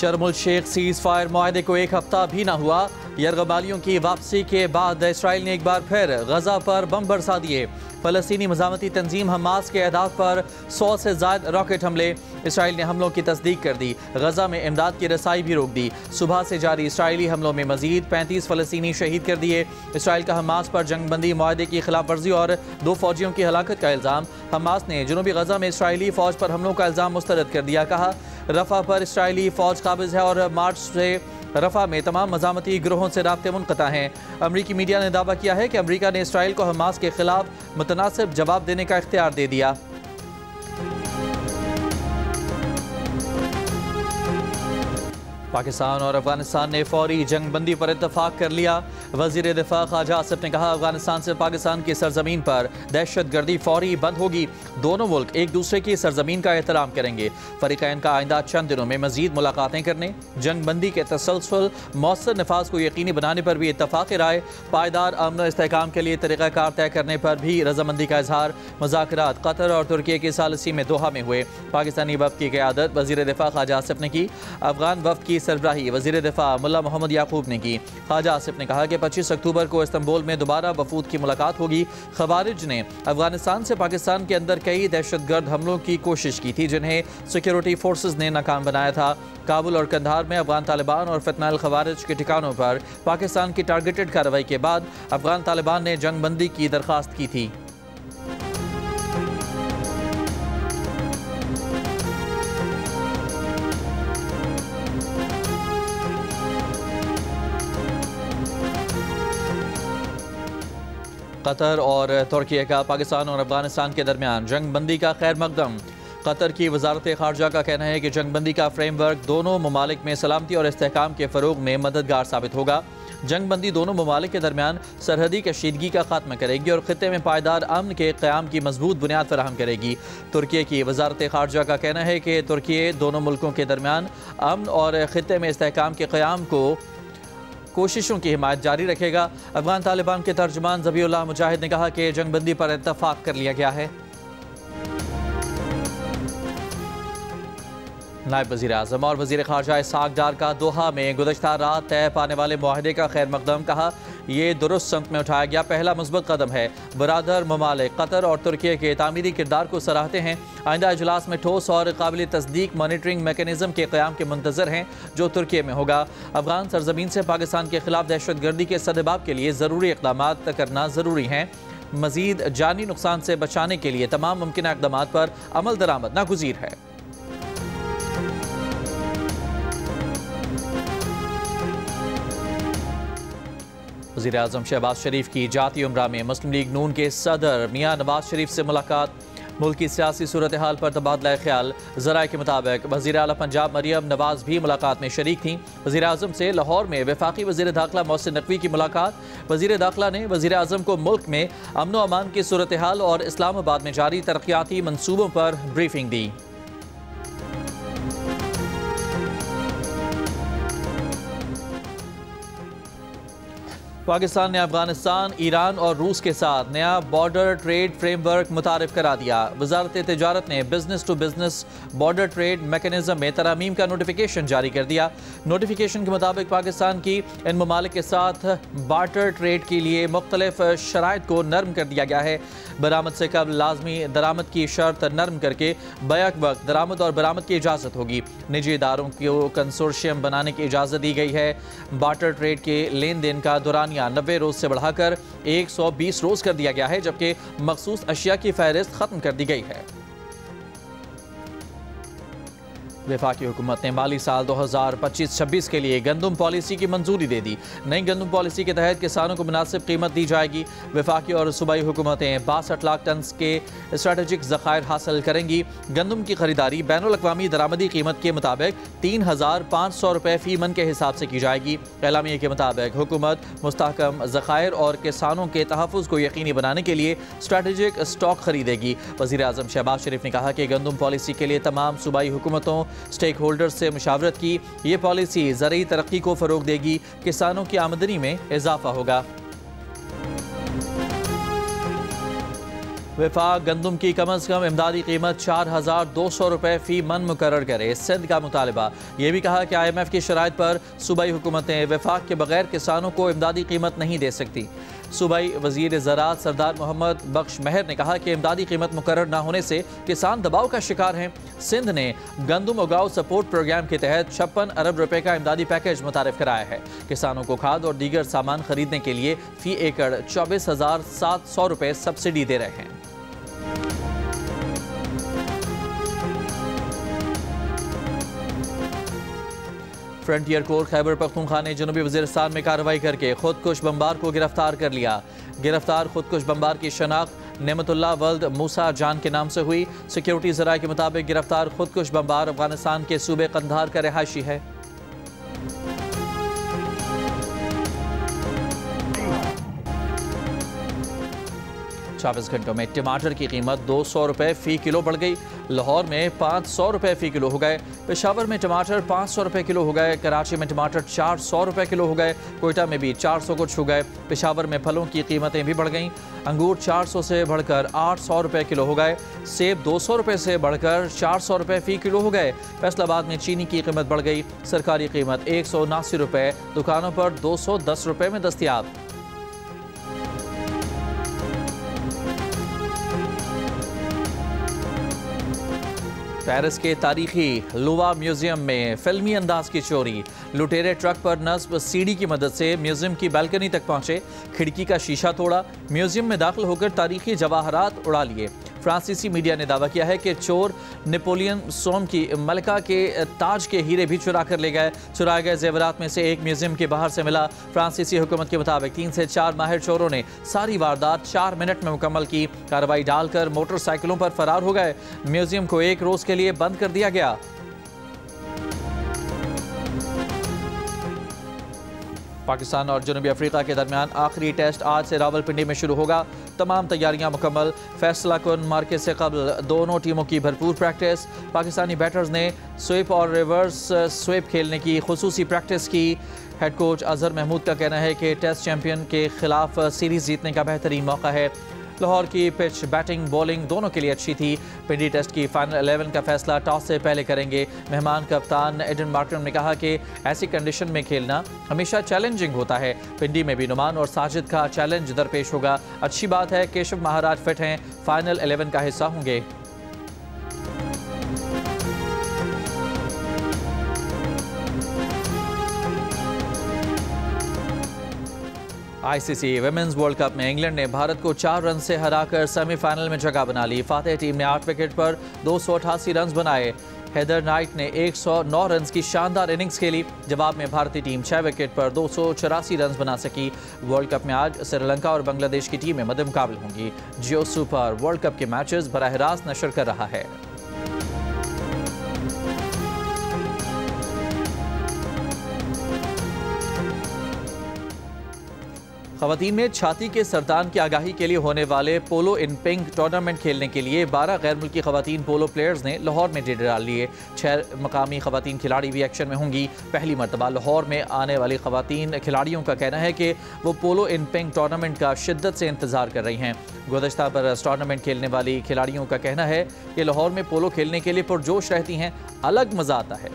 शर्मुल Sheikh cease fire माहे को एक हफ्ता भी ना हुआ। यरगबालियों की वापसी के बाद इसराइल ने एक बार फिर गजा पर बम बरसा दिए। फलस्तीनी मज़ामती तंजीम हमास के अहदाफ पर 100 से ज़ायद रॉकेट हमले। इसराइल ने हमलों की तस्दीक कर दी। गजा में इमदाद की रसाई भी रोक दी। सुबह से जारी इसराइली हमलों में मजीद 35 फलस्तीनी शहीद कर दिए। इसराइल का हमास पर जंगबंदी माहे की खिलाफ वर्जी और 2 फौजियों की हलाकत का इल्ज़ाम। हमास ने जनूबी गजा में इसराइली फ़ौज पर हमलों का इल्ज़ाम मुस्तरद कर दिया। कहा रफ़ा पर इसराइली फ़ौज काबिज़ है और मार्च से रफ़ा में तमाम मज़ामती गिरोहों से राब्ते मुनक़ता हैं। अमरीकी मीडिया ने दावा किया है कि अमरीका ने इसराइल को हमास के खिलाफ मुतनासिब जवाब देने का इख्तियार दे दिया। पाकिस्तान और अफगानिस्तान ने फौरी जंगबंदी पर इत्तफाक कर लिया। वज़ीर दिफा ख्वाजा आसिफ ने कहा अफगानिस्तान से पाकिस्तान की सरजमीन पर दहशतगर्दी फौरी बंद होगी। दोनों मुल्क एक दूसरे की सरजमीन का एहतराम करेंगे। फरीकैन का आइंदा चंद दिनों में मजीद मुलाकातें करने, जंगबंदी के तसलसल मौसर नफाज को यकीनी बनाने पर भी इत्तफाक राय। पायदार अमन इस्तेहकाम के लिए तरीक़ाकार तय करने पर भी रजामंदी का इजहार। मुज़ाकरात कतर और तुर्की के सालिसी में दोहा में हुए। पाकिस्तानी वफ़द की क़यादत वज़ीर दिफा ख्वाजा आसिफ ने की। अफगान वफ़द की सरबराही वज़ीर दिफा मुल्ला मोहम्मद याकूब ने की। ख्वाजा आसिफ ने कहा कि 25 अक्टूबर को इस्तांबुल में दोबारा वफूद की मुलाकात होगी। खवारिज ने अफगानिस्तान से पाकिस्तान के अंदर कई दहशतगर्द हमलों की कोशिश की थी जिन्हें सिक्योरिटी फोर्सेज ने नाकाम बनाया था। काबुल और कंधार में अफगान तालिबान और फितनाल खवारिज के ठिकानों पर पाकिस्तान की टारगेटेड कार्रवाई के बाद अफगान तालिबान ने जंगबंदी की दरख्वास्त की थी। कतर और तुर्की का पाकिस्तान और अफगानिस्तान के दरमियान जंगबंदी का खैर मकदम। कतर की वजारत खारजा का कहना है कि जंगबंदी का फ्रेमवर्क दोनों ममालिक में सलामती और इस्तेहकाम के फ़रोग में मददगार साबित होगा। जंगबंदी दोनों ममालिक के दरमियान सरहदी कशीदगी का खात्मा करेगी और ख़ित्ते में पायदार अमन के क़याम की मजबूत बुनियाद फराहम करेगी। तुर्की की वजारत खारजा का कहना है कि तुर्की दोनों मुल्कों के दरमियान अमन और ख़ित्ते में इस्तेहकाम के क़याम को कोशिशों की हिमायत जारी रखेगा। अफगान तालिबान के तर्जुमान ज़बीउल्लाह मुजाहिद ने कहा कि जंगबंदी पर इत्तफाक कर लिया गया है। नायब वज़ीर आज़म और वज़ीर ख़ारजा इसहाक़ डार का दोहा में गुज़श्ता रात तय पाने वाले मुआहदे का खैर मकदम। कहा ये दुरुस्त संत में उठाया गया पहला मुस्बत कदम है। बरादर ममालिक कतर और तुर्की के तामीरी किरदार को सराहते हैं। आइंदा इजलास में ठोस और काबिल तस्दीक मॉनिटरिंग मेकनिज़म के क़याम के मुंतज़र हैं जो तुर्की में होगा। अफगान सरजमीन से पाकिस्तान के खिलाफ दहशतगर्दी के सद्बाब के लिए ज़रूरी इक़दाम करना ज़रूरी हैं। मज़ीद जानी नुकसान से बचाने के लिए तमाम मुमकिन इक़दाम पर अमल दरामद नागुज़ीर है। वज़ीर आज़म शहबाज शरीफ की जाती उम्रा में मुस्लिम लीग नून के सदर मियाँ नवाज शरीफ से मुलाकात। मुल्क की सियासी सूरत हाल पर तबादला ख्याल। ज़राए के मुताबिक वज़ीर आला पंजाब मरियम नवाज भी मुलाकात में शरीक थीं। वज़ीर आज़म से लाहौर में वफाकी वज़ीर दाखिला मोहसिन नकवी की मुलाकात। वज़ीर दाखिला ने वज़ीर आज़म को मुल्क में अमन व अमान की सूरत हाल और इस्लामाबाद में जारी तरक्याती मनसूबों पर ब्रीफिंग दी। पाकिस्तान ने अफगानिस्तान, ईरान और रूस के साथ नया बॉर्डर ट्रेड फ्रेमवर्क मुतारिफ करा दिया। वजारत तिजारत ने business to business border trade mechanism में तरामीम का नोटिफिकेशन जारी कर दिया। नोटिफिकेशन के मुताबिक पाकिस्तान की इन ममालिक के साथ बार्टर ट्रेड के लिए मुख्तलिफ शराइत को नरम कर दिया गया है। बरामद से कबल लाजमी दरामद की शर्त नरम करके बैक वक्त दरामद और बरामद की इजाज़त होगी। निजी इदारों को कंसोर्शियम बनाने की इजाज़त दी गई है। बार्टर ट्रेड के लेन देन का दौरानिया 90 रोज़ से बढ़ाकर 120 रोज़ कर दिया गया है, जबकि मखसूस अशिया की फहरिस्त ख़त्म कर दी गई है। वफाकी हुकूमत ने माली साल 2025-26 के लिए गंदम पॉलिसी की मंजूरी दे दी। नई गंदम पॉलिसी के तहत किसानों को मुनासिब कीमत दी जाएगी। वफाकी और सूबाई हुकूमतें 62 लाख टन के स्ट्रेटेजिक ज़खायर हासिल करेंगी। गंदम की खरीदारी बैनुल-अक़वामी दरामदी कीमत के मुताबिक 3,500 रुपये फ़ी मन के हिसाब से की जाएगी। एलामिया के मुताबिक हुकूमत मुस्तहकम ज़खायर और किसानों के तहफ़्फ़ुज़ को यकीनी बनाने के लिए स्ट्रेटेजिक स्टॉक खरीदेगी। वज़ीर आज़म शहबाज शरीफ ने कहा कि गंदम पॉलिसी के लिए तमाम सूबाई हुकूमतों स्टेक होल्डर्स से मुशावरत की। ये पॉलिसी ज़रूरी तरक्की को फ़रोग देगी, किसानों की आमदनी में इजाफा होगा। वफाक गंदम की कम अज़ कम इमदादी कीमत 4200 रुपये फ़ी मन मुकर्रर करे, सिंध का मुतालबा। ये भी कहा कि IMF की शराइत पर सूबाई हुकूमतें वफाक के बगैर किसानों को इमदादी कीमत नहीं दे सकती। सूबाई वज़ीर ज़राअत सरदार मोहम्मद बख्श महर ने कहा कि इमदादी कीमत मुकर्रर न होने से किसान दबाव का शिकार हैं। सिंध ने गंदम उगाओ सपोर्ट प्रोग्राम के तहत 56 अरब रुपए का इमदादी पैकेज मुतारिफ कराया है। किसानों को खाद और दीगर सामान खरीदने के लिए फ़ी एकड़ 24,700 रुपये सब्सिडी दे रहे हैं। फ्रंटियर कोर खैबर पख्तूनख्वा ने जनूबी वज़ीरिस्तान में कार्रवाई करके खुदकुश बमबार को गिरफ्तार कर लिया। गिरफ्तार खुदकुश बमबार की शनाख्त नेमतुल्लाह वल्द मूसा जान के नाम से हुई। सिक्योरिटी ज़राए के मुताबिक गिरफ्तार खुदकुश बमबार अफगानिस्तान के सूबे कंधार का रिहायशी है। 24 घंटों में टमाटर की कीमत 200 रुपये फ़ी किलो बढ़ गई। लाहौर में 500 रुपये फ़ी किलो हो गए। पेशावर में टमाटर 500 रुपये किलो हो गए। कराची में टमाटर 400 रुपये किलो हो गए। कोयटा में भी 400 को छू गए। पेशावर में फलों की कीमतें भी बढ़ गईं। अंगूर 400 से बढ़कर 800 रुपये किलो हो गए। सेब 200 रुपये से बढ़कर 400 रुपये फ़ी किलो हो गए। फैसलाबाद में चीनी की कीमत बढ़ गई। सरकारी कीमत 179 रुपये, दुकानों पर 210 रुपये में दस्तियाब। पेरिस के तारीखी लुवा म्यूजियम में फिल्मी अंदाज की चोरी। लुटेरे ट्रक पर नस्ब सीढ़ी की मदद से म्यूजियम की बालकनी तक पहुंचे, खिड़की का शीशा तोड़ा, म्यूजियम में दाखिल होकर तारीखी जवाहरात उड़ा लिए। फ्रांसीसी मीडिया ने दावा किया है कि चोर नेपोलियन सोम की मलका के ताज के हीरे भी चुरा कर ले गए। चुराए गए जेवरात में से एक म्यूजियम के बाहर से मिला। फ्रांसीसी हुकूमत के मुताबिक 3 से 4 माहिर चोरों ने सारी वारदात 4 मिनट में मुकम्मल की। कार्रवाई डालकर मोटरसाइकिलों पर फरार हो गए। म्यूजियम को 1 रोज के लिए बंद कर दिया गया। पाकिस्तान और जनूबी अफ्रीका के दरमियान आखिरी टेस्ट आज से रावलपिंडी में शुरू होगा। तमाम तैयारियां मुकम्मल। फैसला कुन मार्के से कबल दोनों टीमों की भरपूर प्रैक्टिस। पाकिस्तानी बैटर्स ने स्वीप और रिवर्स स्वीप खेलने की खुसूसी प्रैक्टिस की। हेड कोच अजहर महमूद का कहना है कि टेस्ट चैंपियन के खिलाफ सीरीज जीतने का बेहतरीन मौका है। लाहौर की पिच बैटिंग बॉलिंग दोनों के लिए अच्छी थी। पिंडी टेस्ट की फाइनल 11 का फैसला टॉस से पहले करेंगे। मेहमान कप्तान एडन मार्टिन ने कहा कि ऐसी कंडीशन में खेलना हमेशा चैलेंजिंग होता है। पिंडी में भी नुमान और साजिद का चैलेंज दरपेश होगा। अच्छी बात है केशव महाराज फिट हैं, फाइनल 11 का हिस्सा होंगे। ICC विमेंस वर्ल्ड कप में इंग्लैंड ने भारत को 4 रन से हराकर सेमीफाइनल में जगह बना ली। फातेह टीम ने 8 विकेट पर 288 रन बनाए। हेदर नाइट ने 109 रन की शानदार इनिंग्स खेली। जवाब में भारतीय टीम 6 विकेट पर 284 रन बना सकी। वर्ल्ड कप में आज श्रीलंका और बांग्लादेश की टीमें मद्दे मुकाबले होंगी। जियो सुपर वर्ल्ड कप के मैचेस बराह रास्त नशर कर रहा है। ख़वातीन में छाती के सरतान की आगाही के लिए होने वाले पोलो इन पिंक टूर्नामेंट खेलने के लिए 12 गैर मुल्की ख़वातीन पोलो प्लेयर्स ने लाहौर में डेरे डाल लिए। 6 मकामी ख़वातीन खिलाड़ी भी एक्शन में होंगी। पहली मरतबा लाहौर में आने वाली ख़वातीन खिलाड़ियों का कहना है कि वो पोलो इन पिंक टूर्नामेंट का शिद्दत से इंतज़ार कर रही हैं। गुज़श्ता बरस टूर्नामेंट खेलने वाली खिलाड़ियों का कहना है कि लाहौर में पोलो खेलने के लिए पुरजोश रहती हैं, अलग मज़ा आता है।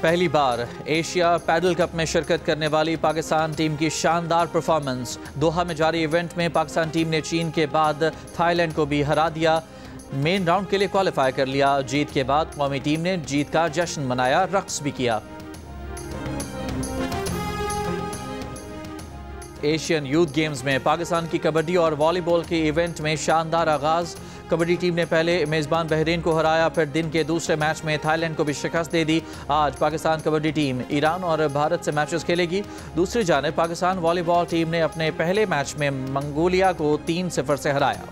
पहली बार एशिया पैडल कप में शिरकत करने वाली पाकिस्तान टीम की शानदार परफॉर्मेंस। दोहा में जारी इवेंट में पाकिस्तान टीम ने चीन के बाद थाईलैंड को भी हरा दिया। मेन राउंड के लिए क्वालिफाई कर लिया। जीत के बाद कौमी टीम ने जीत का जश्न मनाया, रक्स भी किया। एशियन यूथ गेम्स में पाकिस्तान की कबड्डी और वॉलीबॉल के इवेंट में शानदार आगाज। कबड्डी टीम ने पहले मेज़बान बहरीन को हराया, फिर दिन के दूसरे मैच में थाईलैंड को भी शिकस्त दे दी। आज पाकिस्तान कबड्डी टीम ईरान और भारत से मैचेस खेलेगी। दूसरी जानिब पाकिस्तान वॉलीबॉल टीम ने अपने पहले मैच में मंगोलिया को 3-0 से हराया।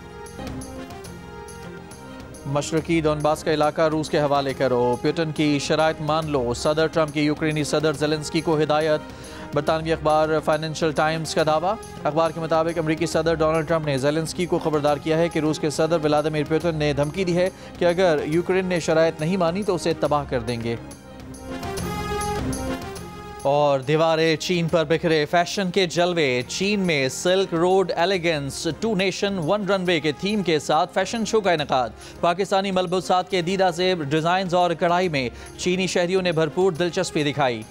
मशरकी डोनबास का इलाका रूस के हवाले करो, पुतिन की शराइत मान लो। सदर ट्रंप की यूक्रेनी सदर ज़ेलेंस्की को हिदायत। बरतानवी अखबार फाइनेंशियल टाइम्स का दावा। अखबार के मुताबिक अमरीकी सदर डोनाल्ड ट्रंप ने ज़ेलेंस्की को खबरदार किया है कि रूस के सदर व्लादिमीर पुतिन ने धमकी दी है कि अगर यूक्रेन ने शराइत नहीं मानी तो उसे तबाह कर देंगे। और दीवारें चीन पर बिखरे फैशन के जलवे। चीन में silk road elegance 2 nation 1 runway के थीम के साथ फैशन शो का इनेकाद। पाकिस्तानी मलबूसात के दीदा से डिजाइन और कढ़ाई में चीनी शहरियों ने भरपूर दिलचस्पी दिखाई।